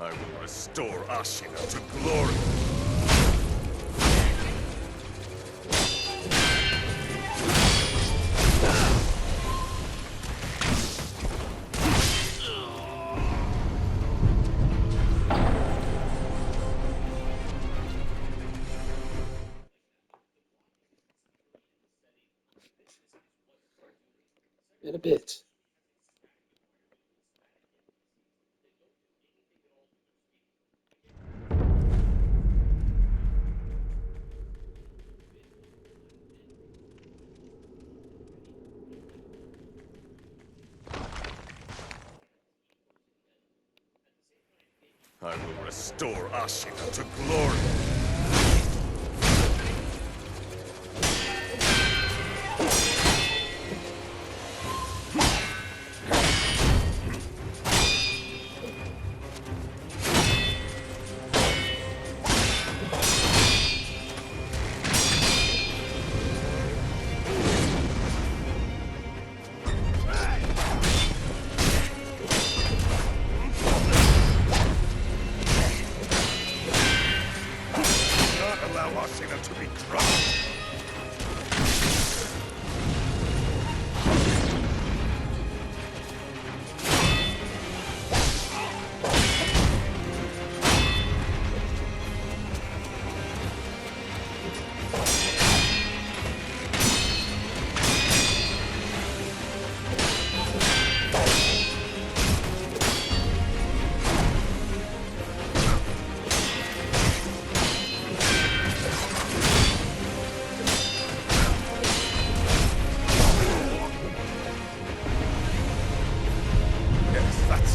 I will restore Ashina to glory. In a bit. I will restore Ashina to glory.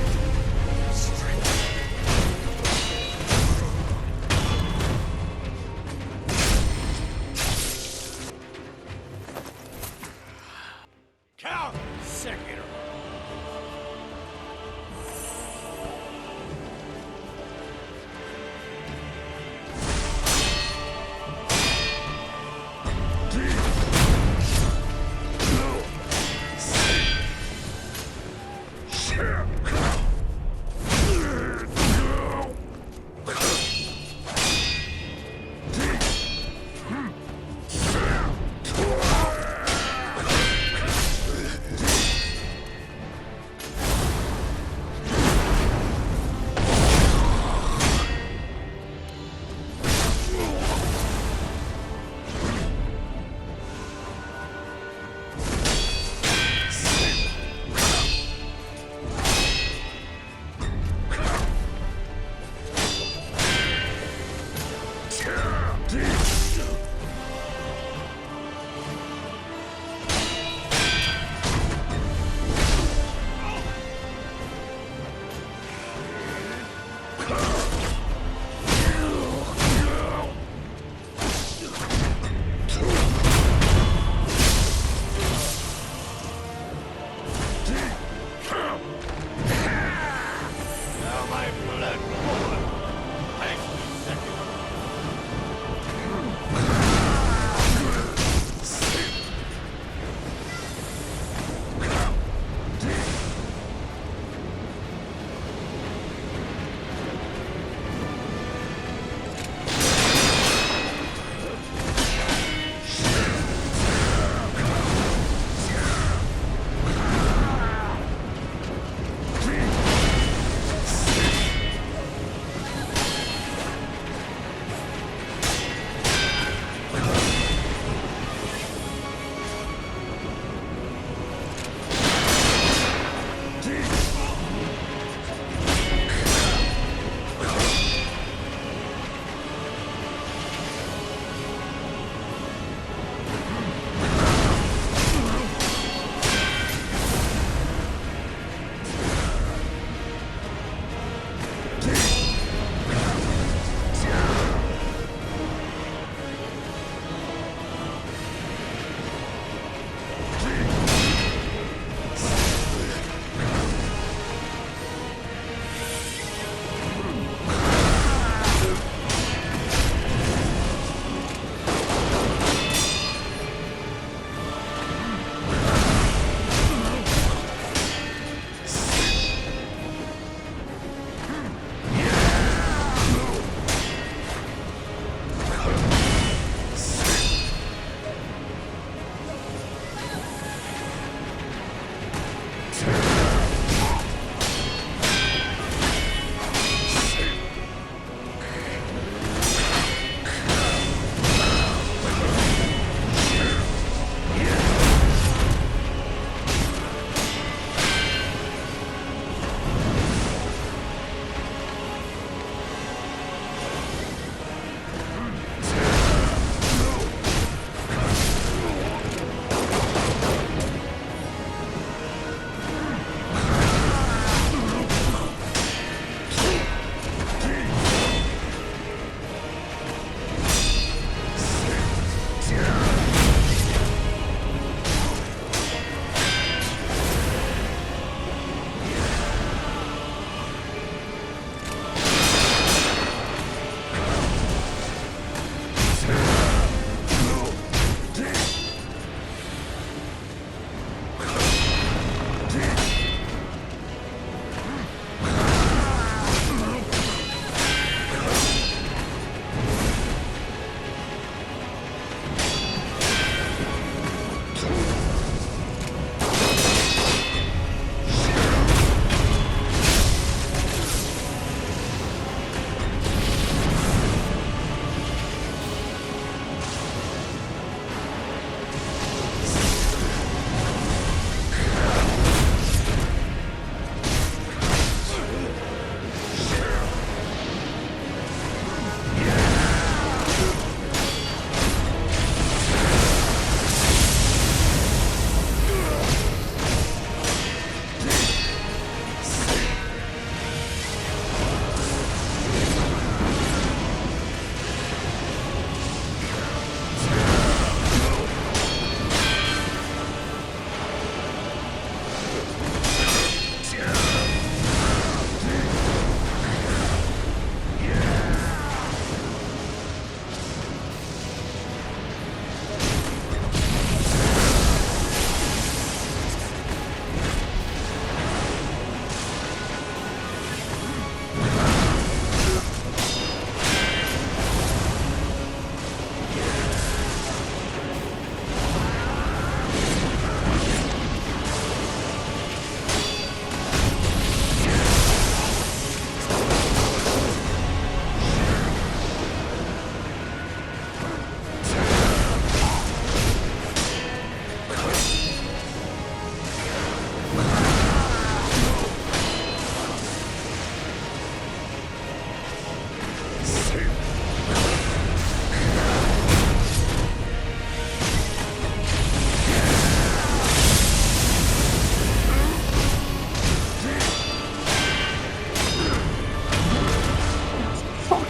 exit. Strength. Count! Sekiro.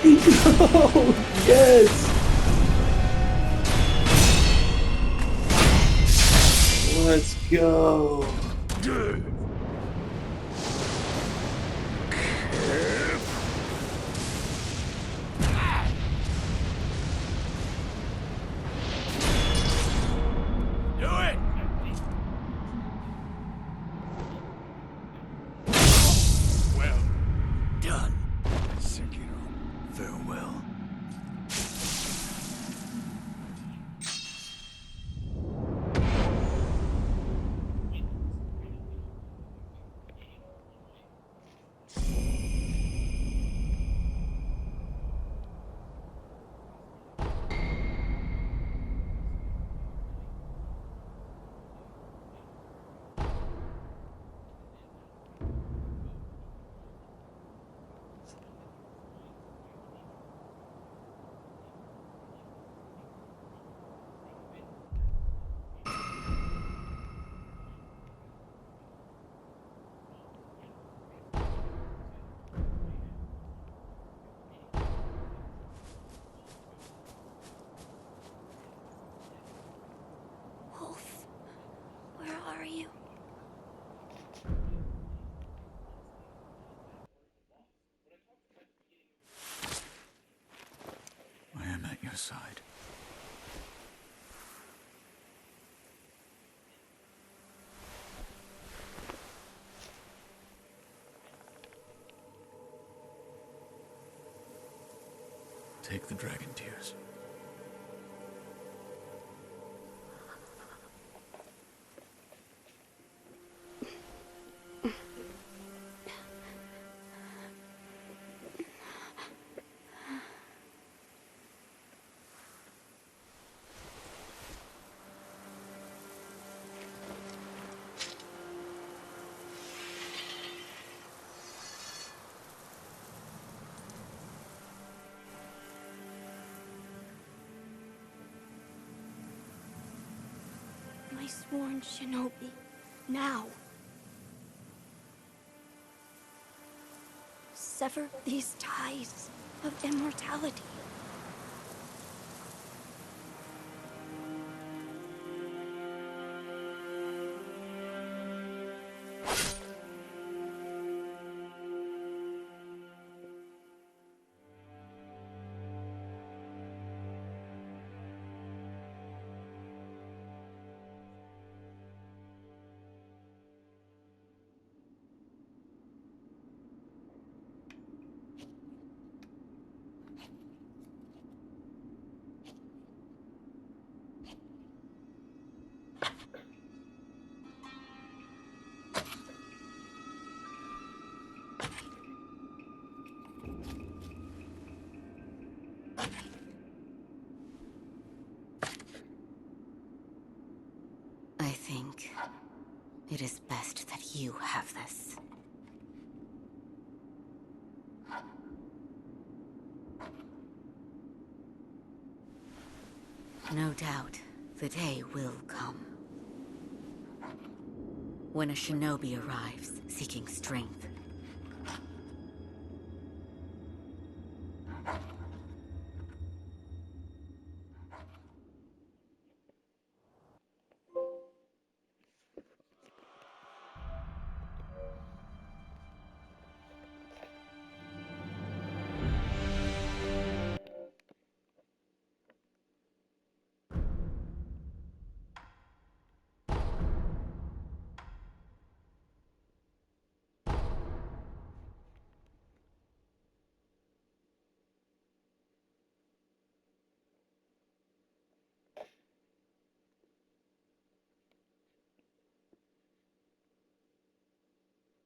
No! Yes! Let's go! Do it! Well done, Sekiro. Farewell. Wolf, where are you? I am at your side. Take the dragon tears. My sworn shinobi. Now. Sever these ties of immortality. I think it is best that you have this. No doubt, the day will come. When a shinobi arrives, seeking strength.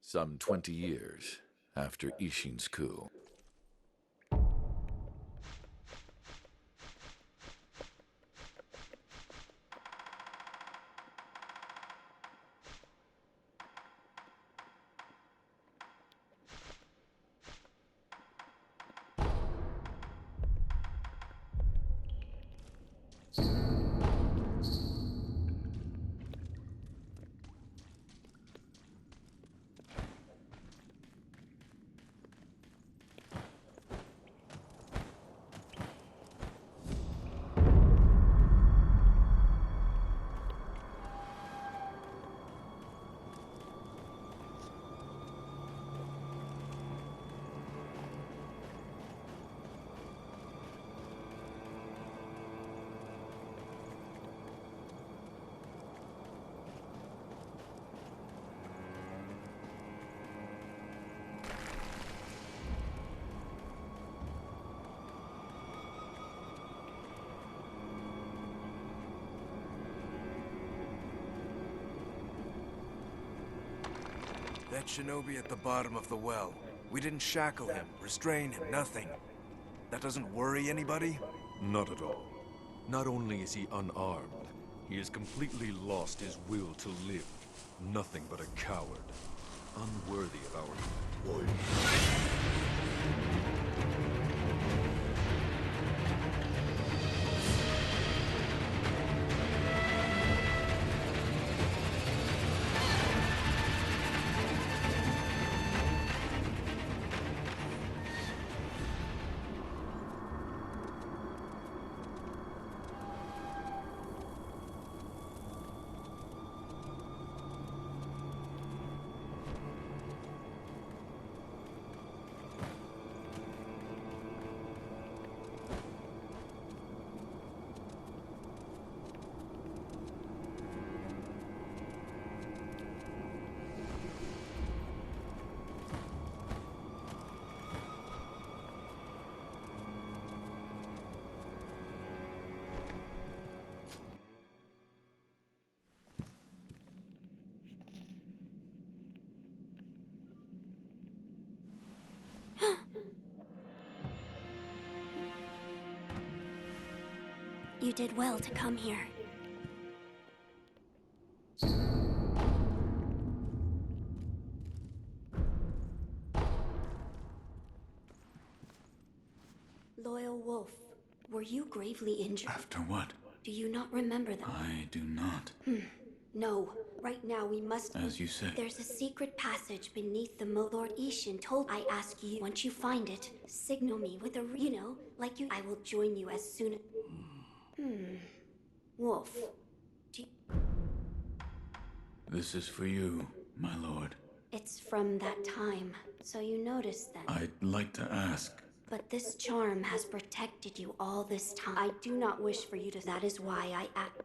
Some 20 years after Ishin's coup. That shinobi at the bottom of the well. We didn't shackle him, restrain him, nothing. That doesn't worry anybody? Not at all. Not only is he unarmed, he has completely lost his will to live. Nothing but a coward. Unworthy of our voice. You did well to come here. Loyal Wolf, were you gravely injured? After what? Do you not remember that? I do not. No. Right now we must... As you say. There's a secret passage beneath the Lord Ishin told I ask you, once you find it, signal me with a... You know, like you... I will join you as soon as... Wolf. Do you... This is for you, my lord. It's from that time, so you noticed then. I'd like to ask. But this charm has protected you all this time. I do not wish for you to... That is why I act...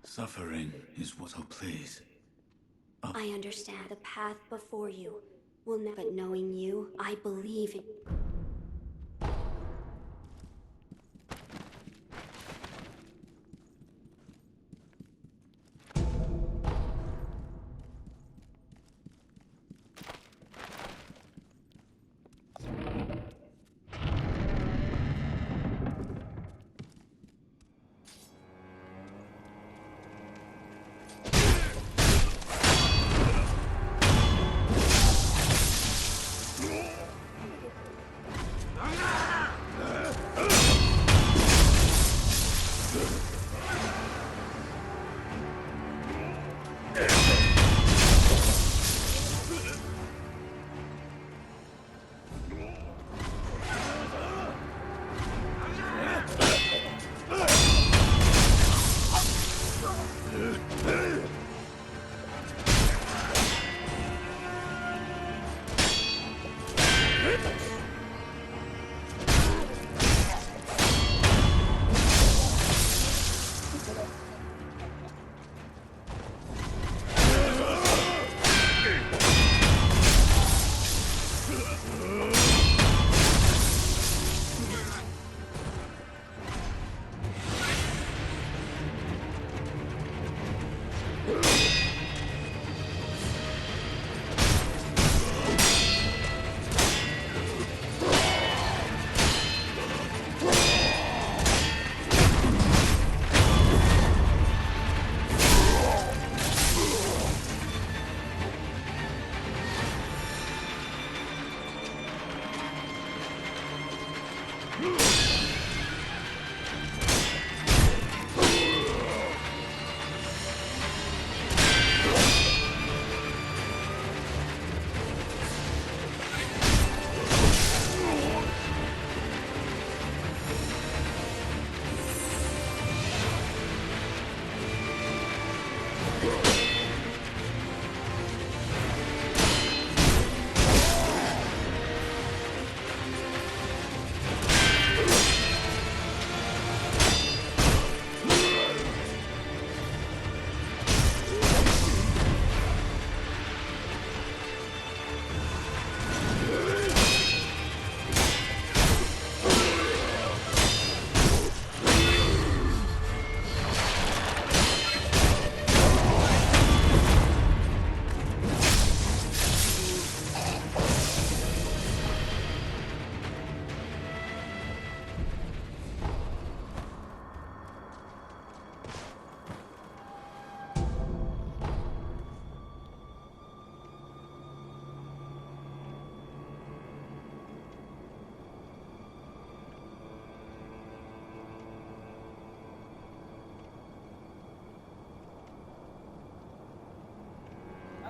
Suffering is what I'll please. I understand the path before you will never... But knowing you, I believe in...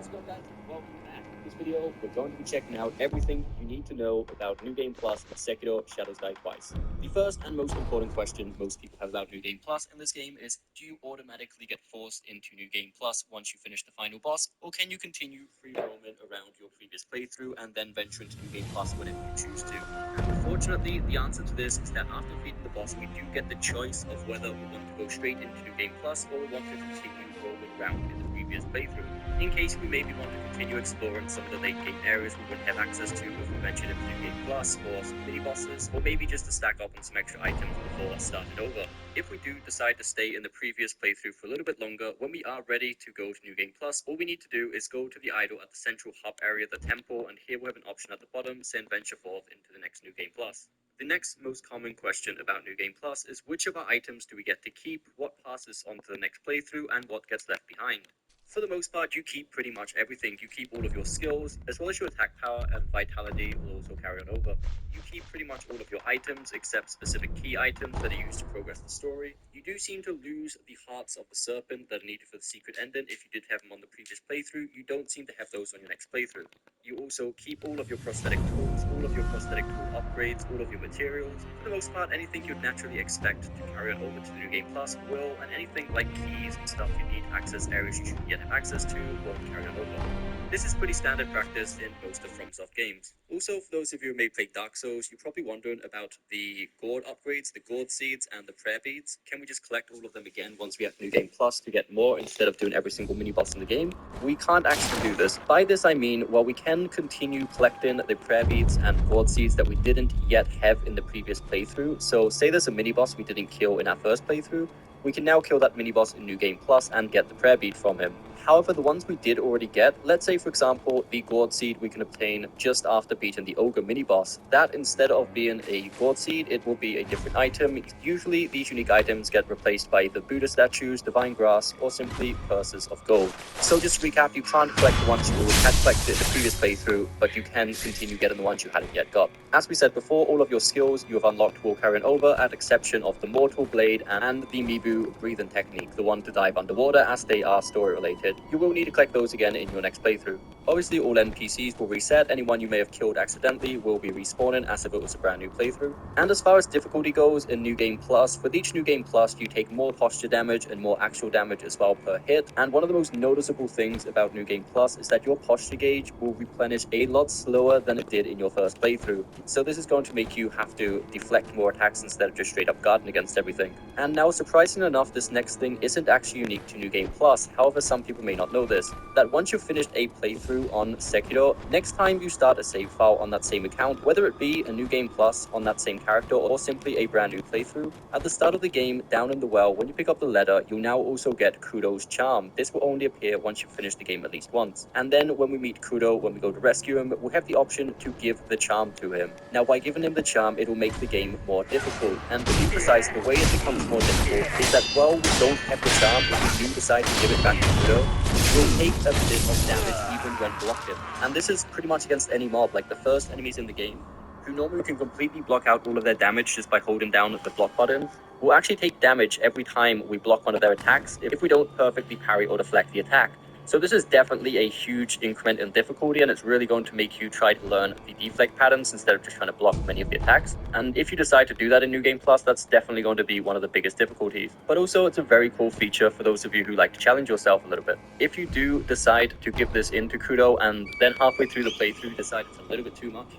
How's it going, guys? Welcome back. In this video, we're going to be checking out everything you need to know about New Game Plus and Sekiro Shadows Die Twice. The first and most important question most people have about New Game Plus in this game is, do you automatically get forced into New Game Plus once you finish the final boss, or can you continue free roaming around your previous playthrough and then venture into New Game Plus whenever you choose to? Unfortunately, the answer to this is that after beating the boss, we do get the choice of whether we want to go straight into New Game Plus or we want to continue roaming around in the previous playthrough. In case we maybe want to continue exploring some of the late game areas we wouldn't have access to if we ventured into New Game Plus, or some mini bosses, or maybe just to stack up on some extra items before starting over. If we do decide to stay in the previous playthrough for a little bit longer, when we are ready to go to New Game Plus, all we need to do is go to the idol at the central hub area, the temple, and here we have an option at the bottom saying venture forth into the next New Game Plus. The next most common question about New Game Plus is which of our items do we get to keep, what passes on to the next playthrough, and what gets left behind. For the most part, you keep pretty much everything. You keep all of your skills, as well as your attack power and vitality will also carry on over. You keep pretty much all of your items, except specific key items that are used to progress the story. You do seem to lose the hearts of the serpent that are needed for the secret ending. If you did have them on the previous playthrough, you don't seem to have those on your next playthrough. You also keep all of your prosthetic tools, all of your prosthetic tool upgrades, all of your materials. For the most part, anything you'd naturally expect to carry on over to the New Game Plus will, and anything like keys and stuff you need to access areas you shouldn't yet have access to won't carry on over. This is pretty standard practice in most of FromSoft games. Also, for those of you who may play Dark Souls, you're probably wondering about the gourd upgrades, the gourd seeds, and the prayer beads. Can we just collect all of them again once we have New Game Plus to get more instead of doing every single mini boss in the game? We can't actually do this. By this I mean, while we can continue collecting the prayer beads and gourd seeds that we didn't yet have in the previous playthrough, so say there's a mini boss we didn't kill in our first playthrough, we can now kill that mini boss in New Game Plus and get the prayer bead from him. However, the ones we did already get, let's say for example, the gourd seed we can obtain just after beating the ogre mini boss. That instead of being a gourd seed, it will be a different item. Usually these unique items get replaced by the Buddha statues, divine grass, or simply purses of gold. So just to recap, you can't collect the ones you already had collected in the previous playthrough, but you can continue getting the ones you hadn't yet got. As we said before, all of your skills you have unlocked will carry over, at exception of the Mortal Blade and the Mibu breathing technique, the one to dive underwater, as they are story related. You will need to collect those again in your next playthrough. Obviously, all NPCs will reset. Anyone you may have killed accidentally will be respawning as if it was a brand new playthrough. And as far as difficulty goes in New Game Plus, with each New Game Plus, you take more posture damage and more actual damage as well per hit. And one of the most noticeable things about New Game Plus is that your posture gauge will replenish a lot slower than it did in your first playthrough. So this is going to make you have to deflect more attacks instead of just straight up guarding against everything. And now, surprisingly enough, this next thing isn't actually unique to New Game Plus. However, some people may not know this, that once you've finished a playthrough on Sekiro, next time you start a save file on that same account, whether it be a New Game Plus on that same character or simply a brand new playthrough, at the start of the game, down in the well, when you pick up the letter, you'll now also get Kudo's charm. This will only appear once you finish the game at least once. And then when we meet Kudo, when we go to rescue him, we'll have the option to give the charm to him. Now, by giving him the charm, it will make the game more difficult. And to be precise, the way it becomes more difficult is that while we don't have the charm, if we do decide to give it back to Kudo, we'll take a bit of damage even when blocking. And this is pretty much against any mob, like the first enemies in the game, who normally can completely block out all of their damage just by holding down the block button, will actually take damage every time we block one of their attacks if we don't perfectly parry or deflect the attack. So this is definitely a huge increment in difficulty, and it's really going to make you try to learn the deflect patterns instead of just trying to block many of the attacks. And if you decide to do that in New Game Plus, that's definitely going to be one of the biggest difficulties. But also, it's a very cool feature for those of you who like to challenge yourself a little bit. If you do decide to give this into Kudo and then halfway through the playthrough decide it's a little bit too much,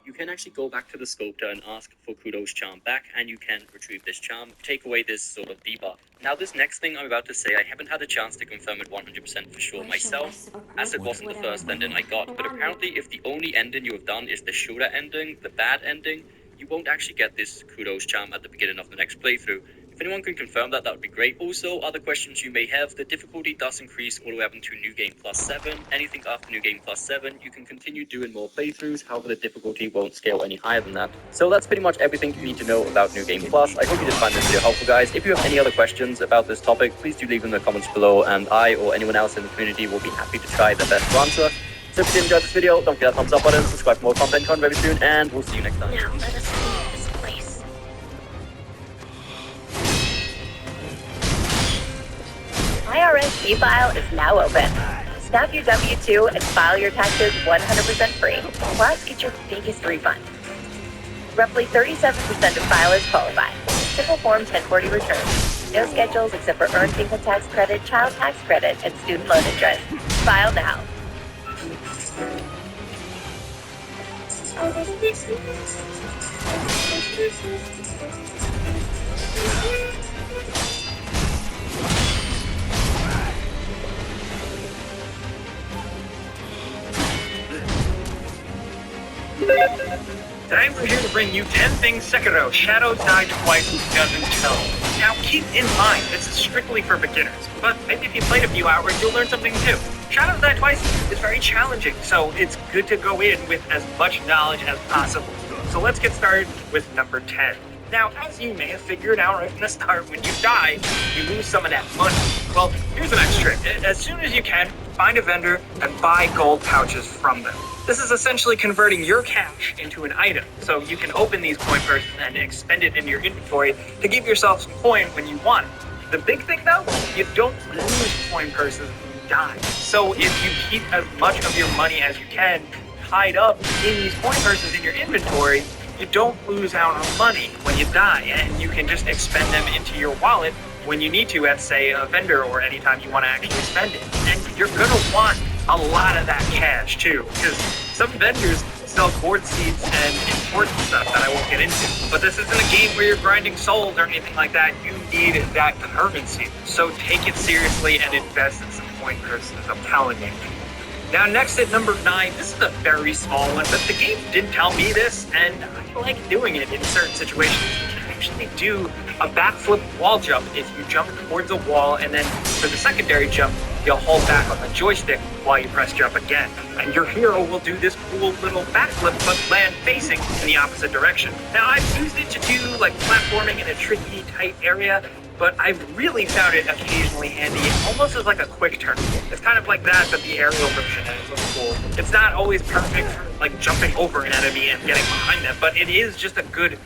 you can actually go back to the sculptor and ask for Kudo's charm back, and you can retrieve this charm, take away this sort of debuff. Now, this next thing I'm about to say, I haven't had a chance to confirm it 100% for sure myself, as it wasn't the first ending I got, but apparently if the only ending you have done is the shorter ending, the bad ending, you won't actually get this Kudo's charm at the beginning of the next playthrough. If anyone can confirm that, that would be great. Also, other questions you may have, the difficulty does increase all the way up into New Game Plus 7. Anything after New Game Plus 7, you can continue doing more playthroughs, however the difficulty won't scale any higher than that. So that's pretty much everything you need to know about New Game Plus. I hope you did find this video helpful, guys. If you have any other questions about this topic, please do leave them in the comments below, and I or anyone else in the community will be happy to try their best to answer. So if you did enjoy this video, don't forget that thumbs up button, subscribe for more content coming very soon, and we'll see you next time. Now let us leave this place. My RSP file is now open. Snap your W-2 and file your taxes 100% free. Plus, get your biggest refund. Roughly 37% of filers qualify. Simple Form 1040 returns. No schedules except for earned income tax credit, child tax credit, and student loan interest. File now. Today we're here to bring you 10 things Sekiro, Shadows Die Twice doesn't tell you. Now keep in mind, this is strictly for beginners, but maybe if you played a few hours, you'll learn something too. Shadows Die Twice is very challenging, so it's good to go in with as much knowledge as possible. So let's get started with number 10. Now, as you may have figured out right from the start, when you die, you lose some of that money. Well, here's the next trick. As soon as you can, find a vendor and buy gold pouches from them. This is essentially converting your cash into an item, so you can open these coin purses and expend it in your inventory to give yourself some coin when you want it. The big thing though, you don't lose coin purses when you die. So if you keep as much of your money as you can tied up in these coin purses in your inventory, you don't lose out on money when you die, and you can just expend them into your wallet when you need to at, say, a vendor or anytime you want to actually spend it. And you're going to want a lot of that cash, too, because some vendors sell gourd seeds and important stuff that I won't get into. But this isn't a game where you're grinding souls or anything like that. You need that currency. So take it seriously and invest in some coin purses, I'm telling you. Now, next at number 9, this is a very small one, but the game didn't tell me this, and I like doing it in certain situations. You can actually do a backflip wall jump if you jump towards a wall, and then for the secondary jump, you'll hold back on the joystick while you press jump again. And your hero will do this cool little backflip, but land facing in the opposite direction. Now, I've used it to do like platforming in a tricky, tight area, but I've really found it occasionally handy, almost as like a quick turn. It's kind of like that, but the aerial version, and it looks cool. It's not always perfect for like jumping over an enemy and getting behind them, but it is just a good,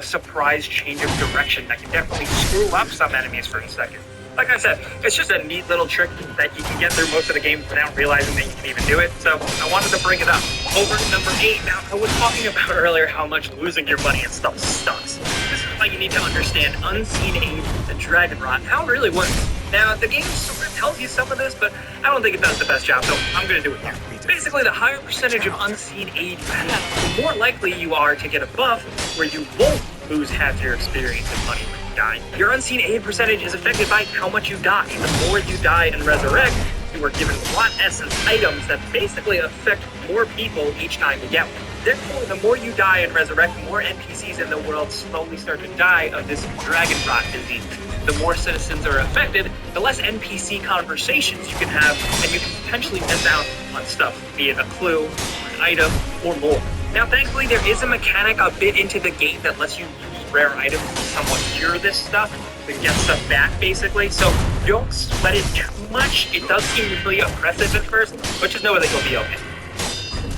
surprise change of direction that can definitely screw up some enemies for a second. Like I said, it's just a neat little trick that you can get through most of the game without realizing that you can even do it, so I wanted to bring it up. Over to number 8, now I was talking about earlier how much losing your money and stuff sucks. This is why you need to understand Unseen Aid and Dragon Rot, how it really works. Now, the game sort of tells you some of this, but I don't think it does the best job, so I'm going to do it here. Basically, the higher percentage of Unseen Aid you have, the more likely you are to get a buff where you won't lose half your experience and money when you die. Your Unseen Aid percentage is affected by how much you die. The more you die and resurrect, you are given plot essence items that basically affect more people each time you get one. Therefore, the more you die and resurrect, the more NPCs in the world slowly start to die of this dragon rot disease. The more citizens are affected, the less NPC conversations you can have, and you can potentially miss out on stuff, be it a clue, an item, or more. Now, thankfully, there is a mechanic a bit into the game that lets you use rare items to somewhat cure this stuff, to get stuff back, basically, so don't sweat it too much. It does seem really oppressive at first, but just know that you'll be okay.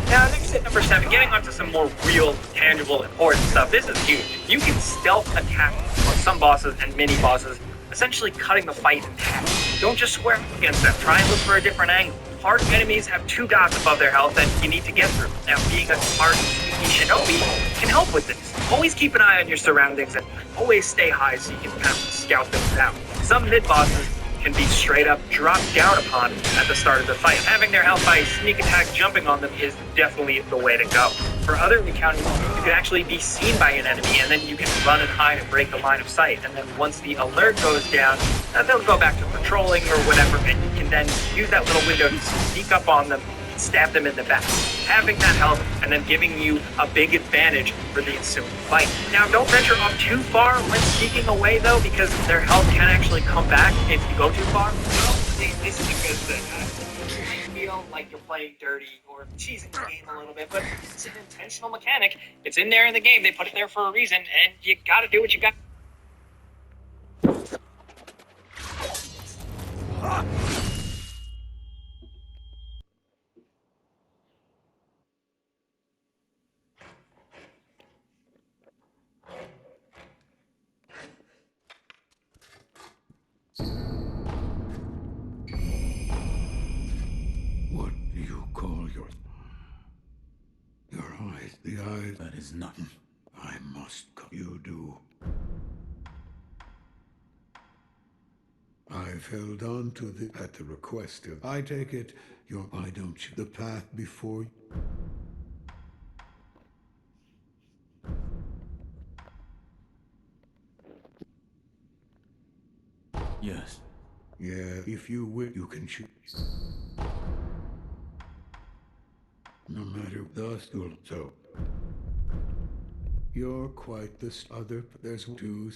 Now, next at number 7, getting onto some more real, tangible, important stuff. This is huge. You can stealth attack on some bosses and mini-bosses, essentially cutting the fight in half. Don't just square up against them. Try and look for a different angle. Hard enemies have 2 dots above their health that you need to get through. Now, being a smart, sneaky shinobi can help with this. Always keep an eye on your surroundings and always stay high so you can kind of scout them out. Some mid-bosses can be straight up dropped down upon at the start of the fight. Having their health by sneak attack jumping on them is definitely the way to go. For other encounters, you can actually be seen by an enemy, and then you can run and hide and break the line of sight. And then once the alert goes down, they'll go back to patrolling or whatever, and you can then use that little window to sneak up on them, stab them in the back. Having that help and then giving you a big advantage for the ensuing fight. Now, don't venture off too far when sneaking away, though, because their health can actually come back if you go too far. Well, this is a good thing. You feel like you're playing dirty or cheesing the game a little bit, but it's an intentional mechanic. It's in there in the game. They put it there for a reason, and you gotta do what you got. the eyes. That is not. I must. You do. I've held on to at the request of. I take it. Why don't you? The path before you. Yes. Yeah, if you will, you can choose. No matter thus, so. You're quite this other. There's two.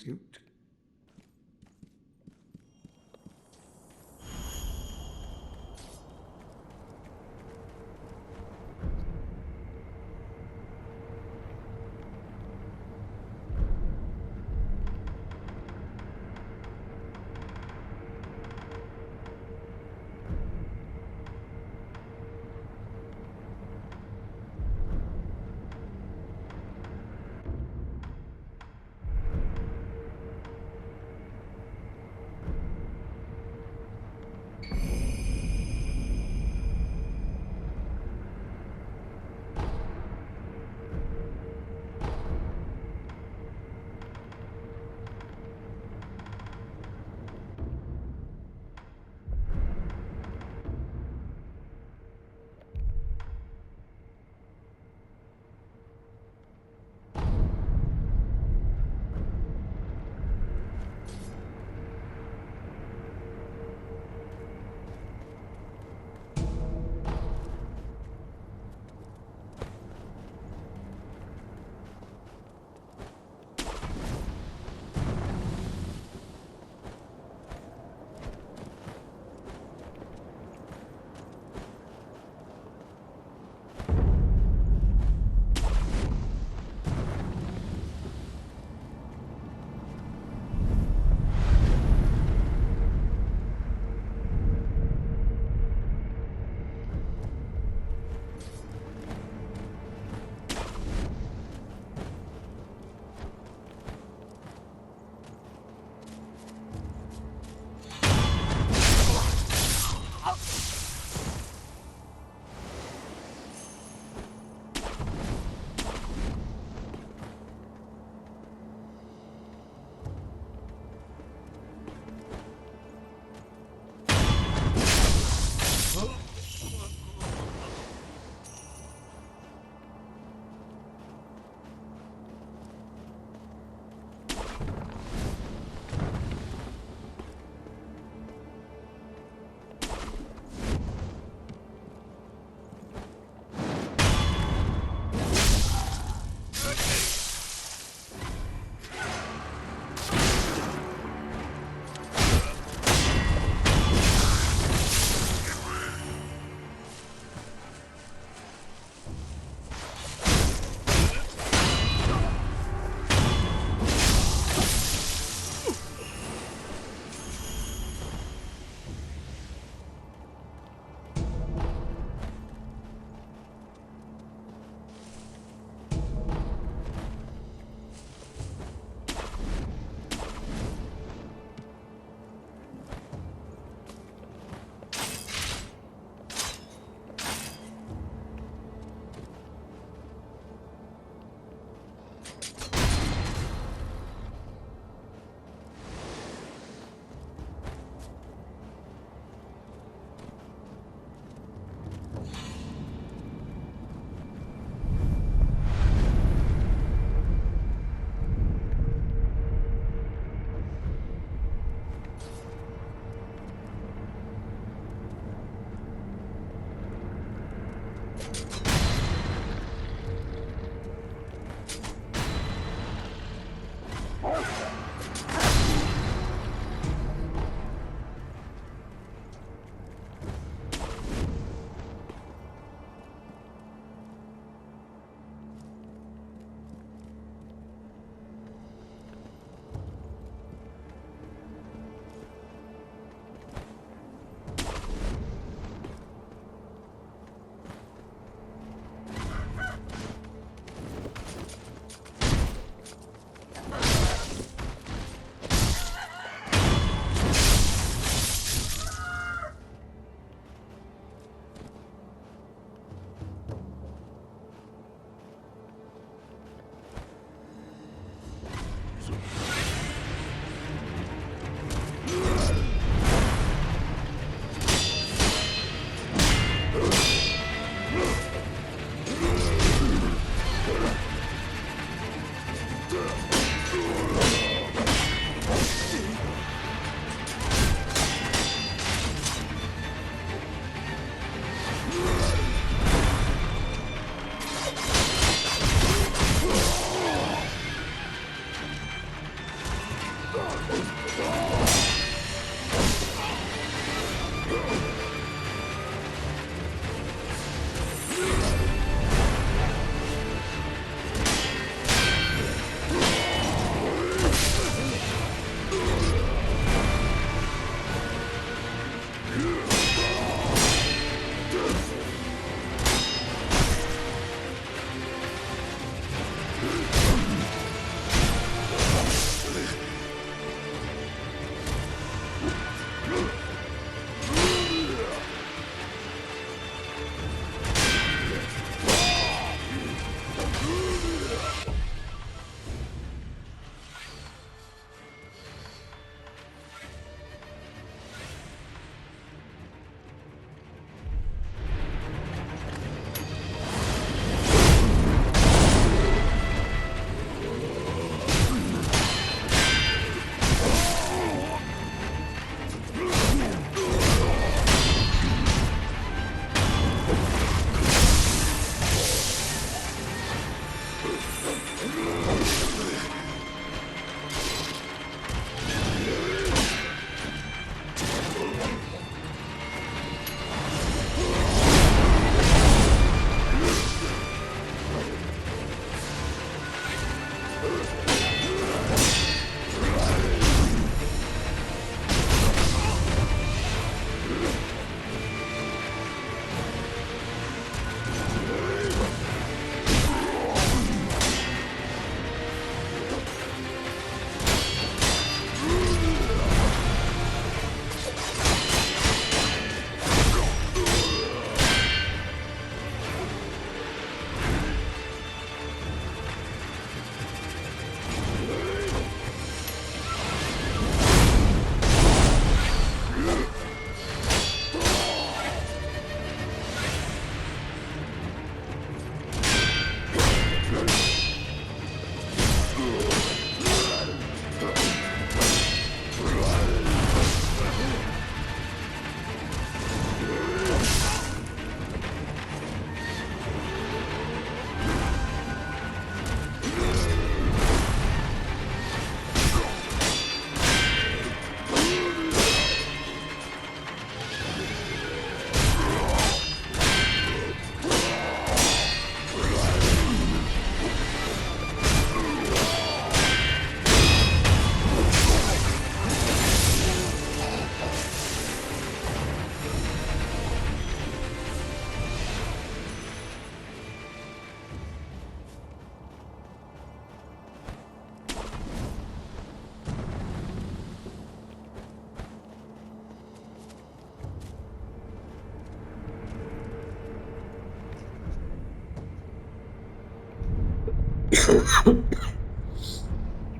You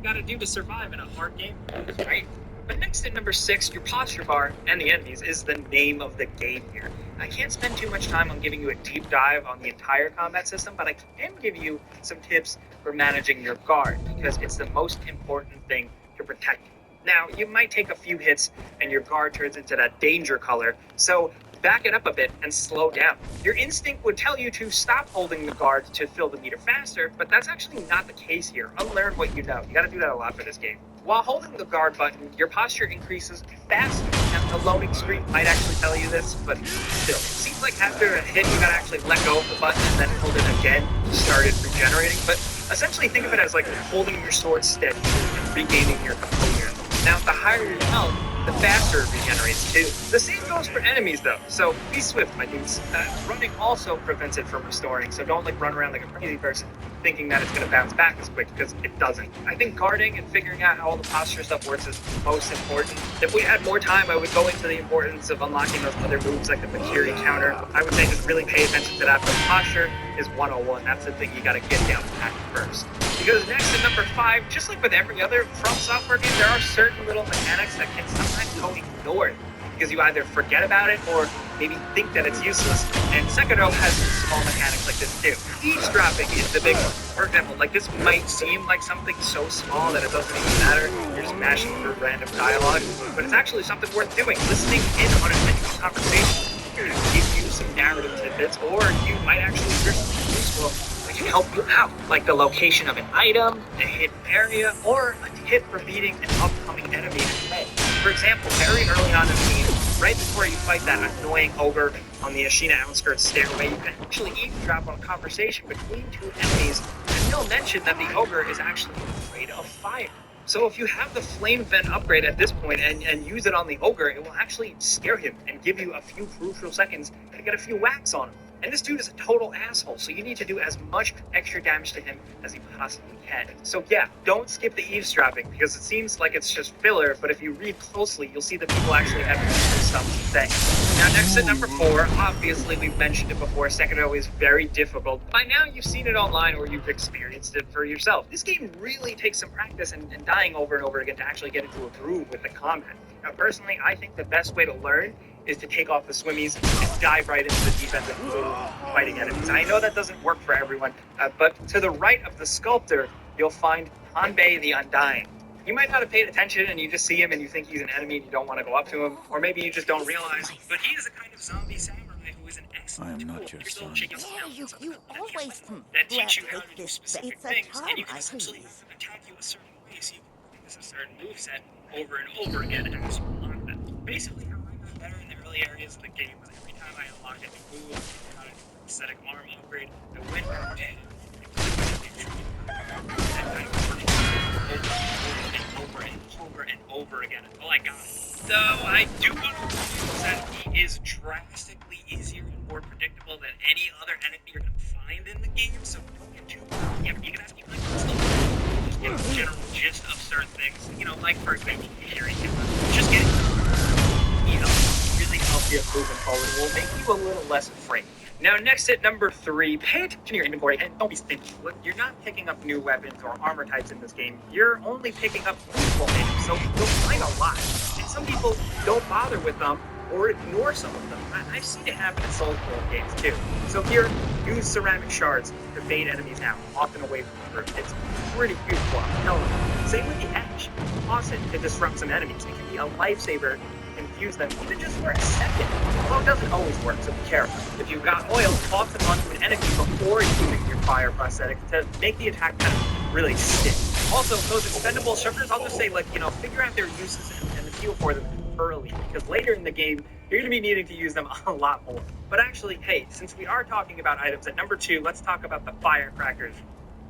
gotta do to survive in a hard game, right? But next at number 6, your posture bar and the enemies is the name of the game here. I can't spend too much time on giving you a deep dive on the entire combat system, but I can give you some tips for managing your guard, because it's the most important thing to protect you. Now, you might take a few hits and your guard turns into that danger color, so back it up a bit and slow down. Your instinct would tell you to stop holding the guard to fill the meter faster, but that's actually not the case here. Unlearn what you know. You gotta do that a lot for this game. While holding the guard button, your posture increases faster. Now, the loading screen might actually tell you this, but still, it seems like after a hit, you gotta actually let go of the button and then hold it again to start it regenerating. But essentially, think of it as like holding your sword steady and regaining your composure. Now, the higher your health, the faster it regenerates too. The same goes for enemies though, so be swift, my dudes. Running also prevents it from restoring, so don't like run around like a crazy person thinking that it's going to bounce back as quick, because it doesn't. I think guarding and figuring out how all the posture stuff works is most important. If we had more time, I would go into the importance of unlocking those other moves like the Fakiri counter. I would say just really pay attention to that, but posture is 101. That's the thing you got to get down pat first. Because next at number 5, just like with every other From Software game, there are certain little mechanics that can sometimes go ignored because you either forget about it or maybe think that it's useless. And Sekiro has some small mechanics like this too. Eavesdropping is the big one. For example, like this might seem like something so small that it doesn't even matter. You're just mashing through random dialogue, but it's actually something worth doing. Listening in on a conversation can give you some narrative tidbits, or you might actually hear something useful that can help you out, like the location of an item, a hidden area, or a tip for beating an upcoming enemy in a way. For example, very early on in the game, right before you fight that annoying ogre on the Ashina outskirts stairway, you can actually eavesdrop on a conversation between two enemies, and they'll mention that the ogre is actually afraid of fire. So if you have the flame vent upgrade at this point and use it on the ogre, it will actually scare him and give you a few crucial seconds to get a few whacks on him. And this dude is a total asshole, so you need to do as much extra damage to him as you possibly can. So yeah, don't skip the eavesdropping, because it seems like it's just filler, but if you read closely, you'll see that people actually have useful stuff to say. Now next at number 4, obviously we've mentioned it before, Sekiro is very difficult. By now you've seen it online or you've experienced it for yourself. This game really takes some practice and dying over and over again to actually get into a groove with the combat. Now personally, I think the best way to learn is to take off the swimmies and dive right into the deep end and fighting enemies. I know that doesn't work for everyone, but to the right of the sculptor, you'll find Hanbei the Undying. You might not have paid attention and you just see him and you think he's an enemy and you don't want to go up to him, or maybe you just don't realize, but he is a kind of zombie samurai who is an excellent I am not tool. your son. You always that teach you how to do specific things, and you can essentially attack you a certain way, so you can use a certain moveset over and over again as you unlock them. Basically, how I got better in the early areas of the game was every time I unlocked a new move, how to do an aesthetic arm upgrade, I went back to him and I worked over and over again until I got it. So I do want to say that he is drastically easier and more predictable than any other enemy you're going to find in the game, so don't get too... Yeah, you can ask me still just get a general gist of certain things, you know, like for example, hearing him, just getting really help you moving forward will make you a little less afraid. Now, next at number 3, pay attention to your inventory and don't be stingy. You're not picking up new weapons or armor types in this game. You're only picking up useful items, so you'll find a lot. And some people don't bother with them or ignore some of them. I've seen it happen in Souls-Borne games too. So here, use ceramic shards to bait enemies out, often away from the group. It's pretty useful. Same with the edge. Toss it to disrupt some enemies. It can be a lifesaver. Confuse them even just for a second. Well, it doesn't always work, so be careful. If you've got oil, toss it onto an enemy before using your fire prosthetic to make the attack kind of really stick. Also, those expendable sugars, I'll just say, figure out their uses and the feel for them early, because later in the game, you're going to be needing to use them a lot more. But actually, hey, since we are talking about items, at number 2, let's talk about the firecrackers.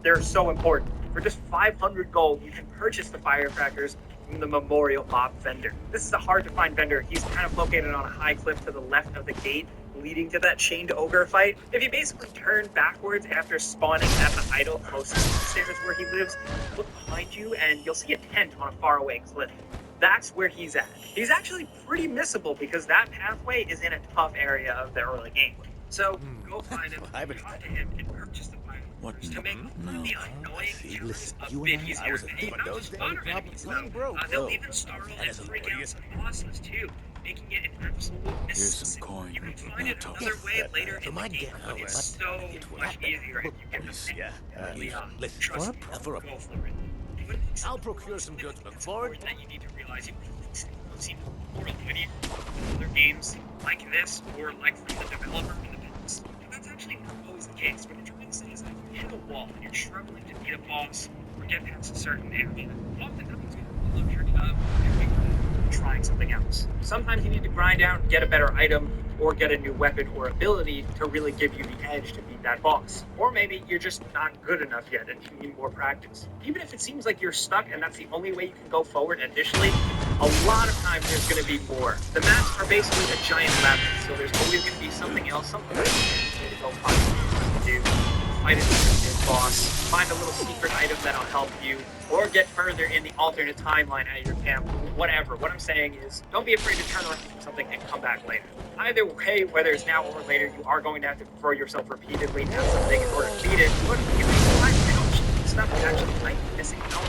They're so important. For just 500 gold, you can purchase the firecrackers from the Memorial Mob vendor. This is a hard-to-find vendor. He's kind of located on a high cliff to the left of the gate leading to that chained ogre fight. If you basically turn backwards after spawning at the idol closest to the stairs where he lives, look behind you and you'll see a tent on a faraway cliff. That's where he's at. He's actually pretty missable because that pathway is in a tough area of the early game. So go find him, talk to him, and purchase the file What to make milk? the annoying See, terrorists listen, a you bit and easier. I was a And thing, they but not those just days honor enemies really though. broke. They'll Oh, even startle that and isn't freak pretty. out some bosses too, making it an absolute Here's some necessity. coin. You can find Now it talk. another way later For in the my game, dinner, but it's but so it will much happen. easier if you get the Please. thing early on. Listen, Trust me, for a go for it. When it I'll comes to procure some something goods I think it's before it. important that you need to realize you seem more linear than other games like this or like from the developer in the past. And that's actually not always the case. What I'm trying to say is that if you hit a wall and you're struggling to beat a boss or get past a certain area, oftentimes you have the luxury of doing trying something else. Sometimes you need to grind out and get a better item or get a new weapon or ability to really give you the edge to beat that boss. Or maybe you're just not good enough yet and you need more practice. Even if it seems like you're stuck and that's the only way you can go forward initially, a lot of times there's going to be more. The maps are basically a giant labyrinth, so there's always going to be something else, something else you need to go find, do, fight a new boss, find a little secret item that'll help you, or get further in the alternate timeline at your camp, whatever. What I'm saying is, don't be afraid to turn around from something and come back later. Either way, whether it's now or later, you are going to have to throw yourself repeatedly at something in order to beat it, but you may find stuff you actually might be missing out.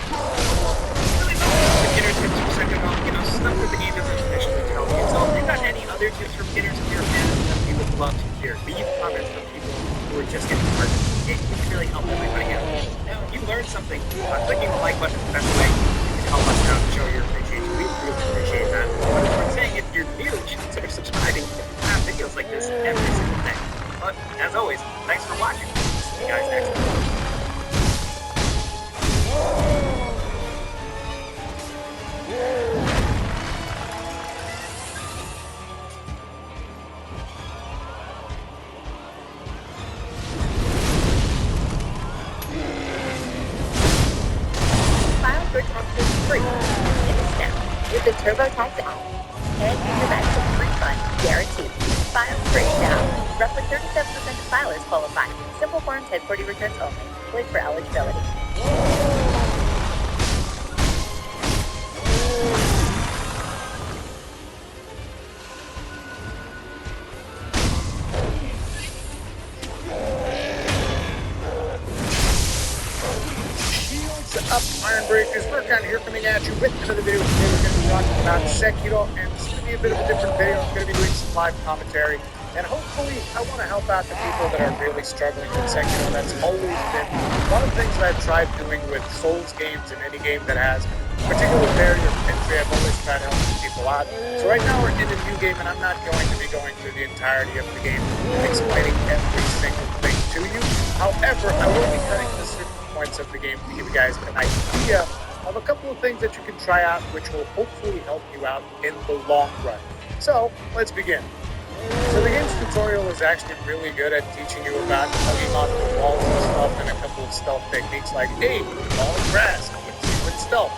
Really no beginner tips for Sekiro, stuff that the game doesn't initially tell you. So if you've got any other tips for beginners in your fan, we would love to hear. Leave comments from people who are just getting started. It can really help everybody out. Now, if you learned something, clicking the like button is the best way. You can help us out and show your appreciation. We really appreciate that. But as we're saying, if you're new, you should consider subscribing to have videos like this every single day. But as always, thanks for watching. See you guys next time. File for tax is free. It is now with the TurboTax app. And use your maximum refund guaranteed. File free now. Roughly 37% of filers qualify. Simple Form 1040 returns only. Wait for eligibility. What's up, Iron Breakers? We're kind of here coming at you with another video. Today we're going to be talking about Sekiro, and it's going to be a bit of a different video. I'm going to be doing some live commentary, and hopefully I want to help out the people that are really struggling with Sekiro. That's always been one of the things that I've tried doing with Souls games and any game that has a particular barrier of entry. I've always tried helping people out. So right now we're in a new game, and I'm not going to be going through the entirety of the game, explaining every single thing to you. However, I will be cutting to certain points of the game to give you guys an idea of a couple of things that you can try out, which will hopefully help you out in the long run. So let's begin. So the game's tutorial is actually really good at teaching you about cutting off the walls and stuff, and a couple of stealth techniques like aim, fall grass, with stealth.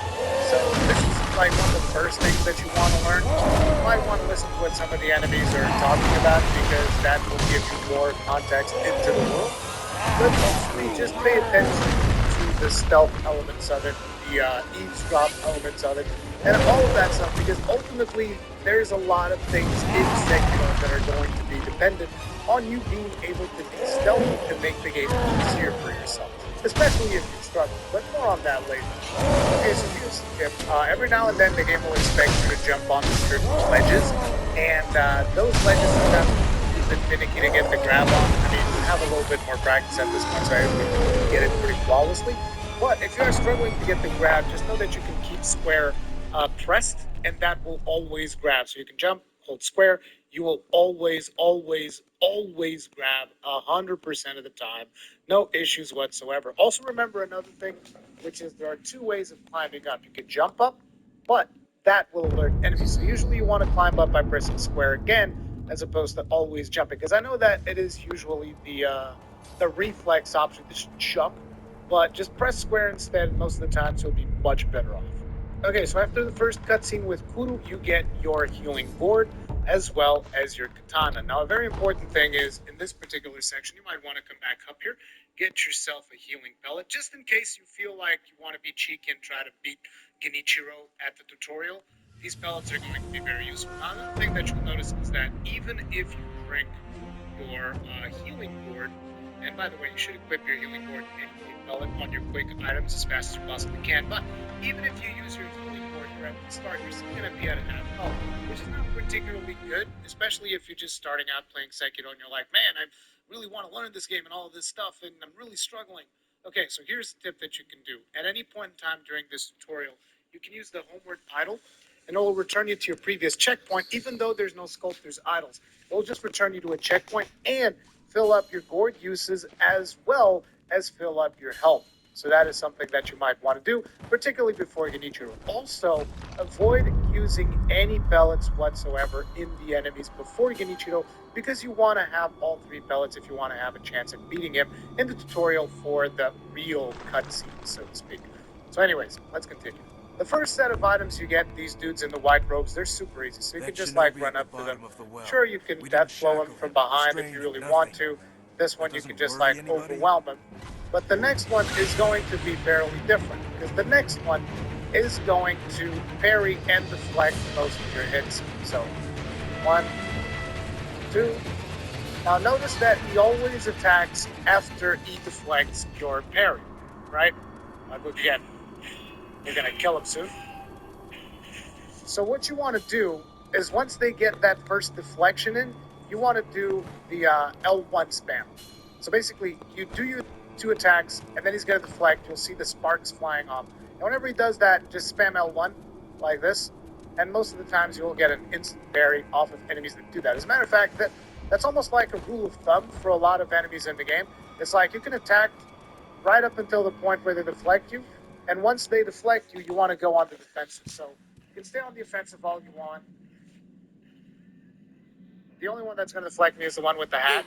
So this is like one of the first things that you want to learn. You might want to listen to what some of the enemies are talking about, because that will give you more context into the world. But mostly just pay attention to the stealth elements of it, the eavesdrop elements of it, and all of that stuff, because ultimately there's a lot of things in Sekiro that are going to be dependent on you being able to be stealthy to make the game easier for yourself, especially if you struggle, but more on that later. Okay, so here's the tip. Every now and then the game will expect you to jump onto certain ledges, and those ledges sometimes a bit finicky to get the grab on. I mean, you have a little bit more practice at this point, so I think you can get it pretty flawlessly. But if you are struggling to get the grab, just know that you can keep square pressed, and that will always grab. So you can jump, hold square. You will always, always, always grab 100% of the time. No issues whatsoever. Also remember another thing, which is there are two ways of climbing up. You can jump up, but that will alert enemies. So usually you want to climb up by pressing square again, as opposed to always jumping, because I know that it is usually the reflex option to just jump, but just press square instead most of the time, so you'll be much better off. Okay, so after the first cutscene with Kuru, you get your healing gourd as well as your katana. Now, a very important thing is in this particular section, you might want to come back up here, get yourself a healing pellet, just in case you feel like you want to be cheeky and try to beat Genichiro at the tutorial. These pellets are going to be very useful. Now, another thing that you'll notice is that even if you drink your healing board. And by the way, you should equip your healing board and pellet on your quick items as fast as you possibly can. But even if you use your healing board here at the start, you're still going to be at half health, which is not particularly good, especially if you're just starting out playing Sekiro and you're like, man, I really want to learn this game and all of this stuff, and I'm really struggling. Okay, so here's the tip that you can do. At any point in time during this tutorial, you can use the homeward idle, and it will return you to your previous checkpoint, even though there's no sculptor's idols. It will just return you to a checkpoint and fill up your gourd uses as well as fill up your health. So that is something that you might want to do, particularly before Genichiro. Also, avoid using any pellets whatsoever in the enemies before Genichiro, because you want to have all 3 pellets if you want to have a chance at beating him in the tutorial for the real cutscene, so to speak. So anyways, let's continue. The first set of items you get, these dudes in the white robes, they're super easy, so you can just like run up to them. Sure, you can death blow them from behind if you really want to. This one you can just like overwhelm them. But the next one is going to be fairly different, because the next one is going to parry and deflect most of your hits. So, 1, 2. Now notice that he always attacks after he deflects your parry, right? Like again, you're gonna kill him soon. So what you want to do is once they get that first deflection in, you want to do the L1 spam. So basically, you do your 2 attacks, and then he's going to deflect. You'll see the sparks flying off. And whenever he does that, just spam L1 like this, and most of the times you'll get an instant parry off of enemies that do that. As a matter of fact, that's almost like a rule of thumb for a lot of enemies in the game. It's like you can attack right up until the point where they deflect you, and once they deflect you, you want to go on the defensive. So you can stay on the offensive all you want. The only one that's going to deflect me is the one with the hat,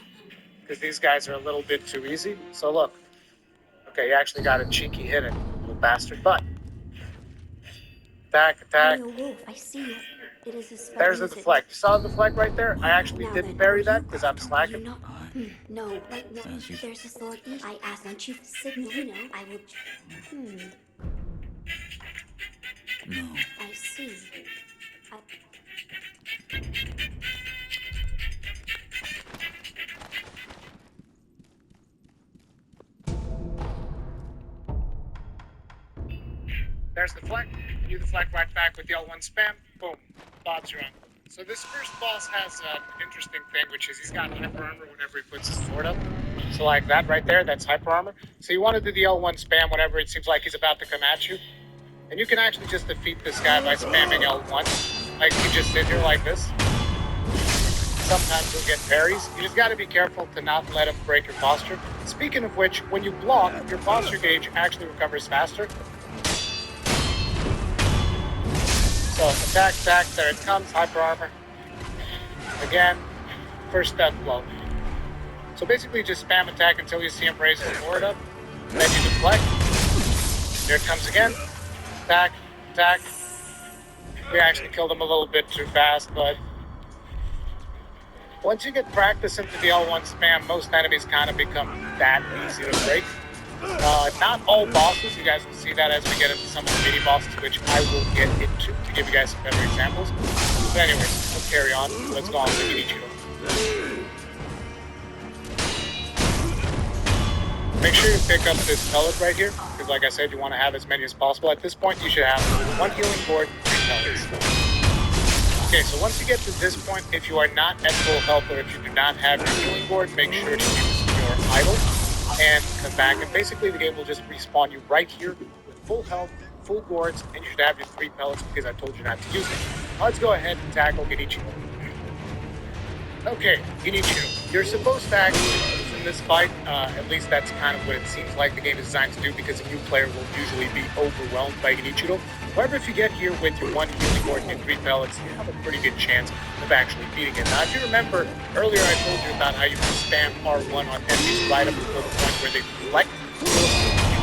because these guys are a little bit too easy. So look. Okay, you actually got a cheeky hit it, little bastard. But attack. Royal Wolf, I see you. It is a spell. There's the deflect. You saw the deflect right there? I actually didn't parry that because I'm slacking. No, like no. There's a sword. I asked, don't you signal? You know, I will. No. I see. There's the deflect. You deflect right back with the L1 spam. Boom. Bots are on. So this first boss has an interesting thing, which is he's got hyper armor whenever he puts his sword up. So like that right there, that's hyper armor. So you want to do the L1 spam whenever it seems like he's about to come at you. And you can actually just defeat this guy by spamming L1. Like you just sit here like this. Sometimes you'll get parries. You just got to be careful to not let him break your posture. Speaking of which, when you block, your posture gauge actually recovers faster. So attack, there it comes, hyper armor. Again, first death blow. So basically just spam attack until you see him raise his sword up. Then you deflect. Here it comes again. Attack. We actually killed him a little bit too fast, but once you get practice into the L1 spam, most enemies kind of become that easy to break. Not all bosses, you guys will see that as we get into some of the mini bosses, which I will get into to give you guys some better examples. But anyways, let's carry on. Let's go on to Genichiro. Make sure you pick up this pellet right here, because like I said, you want to have as many as possible. At this point, you should have 1 healing board, 3 pellets. Okay, so once you get to this point, if you are not at full health or if you do not have your healing board, make sure to use your idol and come back. And basically, the game will just respawn you right here with full health, full gourds, and you should have your 3 pellets because I told you not to use them. Now let's go ahead and tackle Genichiro. Okay, Genichiro, you're supposed to actually lose in this fight. At least that's kind of what it seems like the game is designed to do, because a new player will usually be overwhelmed by Genichiro. However, if you get here with your 1 healing board and 3 pellets, you have a pretty good chance of actually beating it. Now, if you remember, earlier I told you about how you can spam R1 on enemies right up until the point where they deflect. Do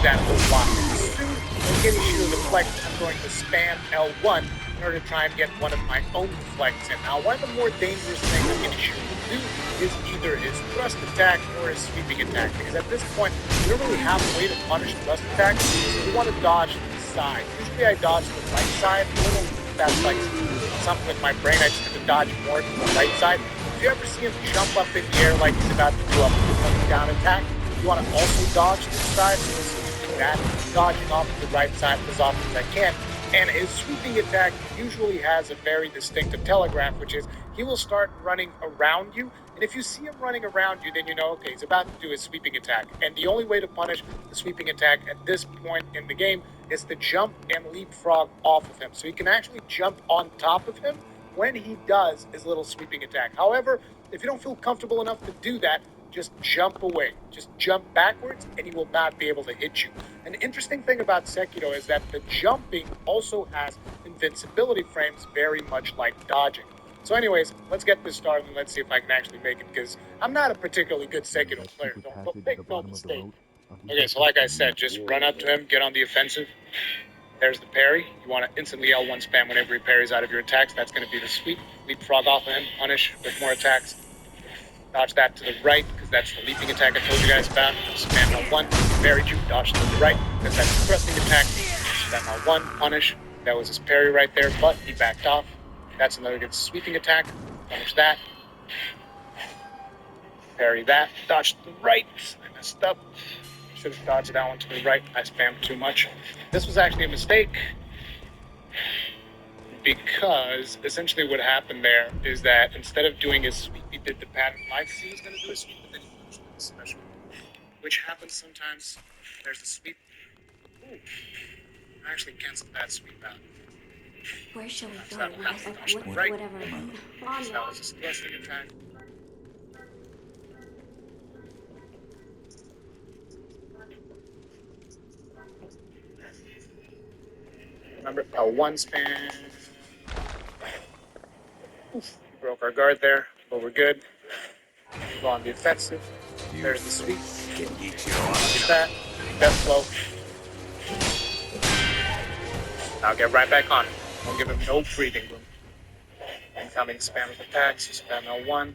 that a lot. As soon as Genichiro deflects, I'm going to spam L1 in order to try and get one of my own deflects in. Now, one of the more dangerous things that Genichiro will do is either his thrust attack or his sweeping attack, because at this point, you don't really have a way to punish thrust attacks, so you want to dodge to the side. Usually I dodge to the right side, that's like something with my brain. I just have to dodge more to the right side. If you ever see him jump up in the air like he's about to do a coming down attack, you want to also dodge to the side. So he's doing that, dodging off to the right side as often as I can. And his sweeping attack usually has a very distinctive telegraph, which is he will start running around you. And if you see him running around you, then you know, okay, he's about to do his sweeping attack. And the only way to punish the sweeping attack at this point in the game is to jump and leapfrog off of him. So you can actually jump on top of him when he does his little sweeping attack. However, if you don't feel comfortable enough to do that, just jump away. Just jump backwards and he will not be able to hit you. An interesting thing about Sekiro is that the jumping also has invincibility frames, very much like dodging. So anyways, let's get this started and let's see if I can actually make it, because I'm not a particularly good Sekiro player. Don't make no mistake. Okay, so like I said, just run up to him, get on the offensive. There's the parry. You want to instantly L1 spam whenever he parries out of your attacks. That's going to be the sweep. Leapfrog off of him, punish with more attacks. Dodge that to the right, because that's the leaping attack I told you guys about. Spam L1, parry you, dodge to the right, because that's the thrusting attack. Spam L1, punish. That was his parry right there, but he backed off. That's another good sweeping attack. Punish that. Parry that. Dodge to the right. I messed up. Should have dodged that one to the right. I spammed too much. This was actually a mistake, because essentially what happened there is that instead of doing his sweep, he did the pattern like he was going to do a sweep, but then he punished with a special, which happens sometimes. There's the sweep. Ooh, I actually canceled that sweep out. Where shall we go? That Whatever. So that was a thrusting attack. Remember, L1 span. Oof, broke our guard there, but we're good. Go on the offensive. There's the sweep. Get that. Death flow. Now get right back on it. Don't give him no breathing room. Incoming spam of attacks. Spam L1.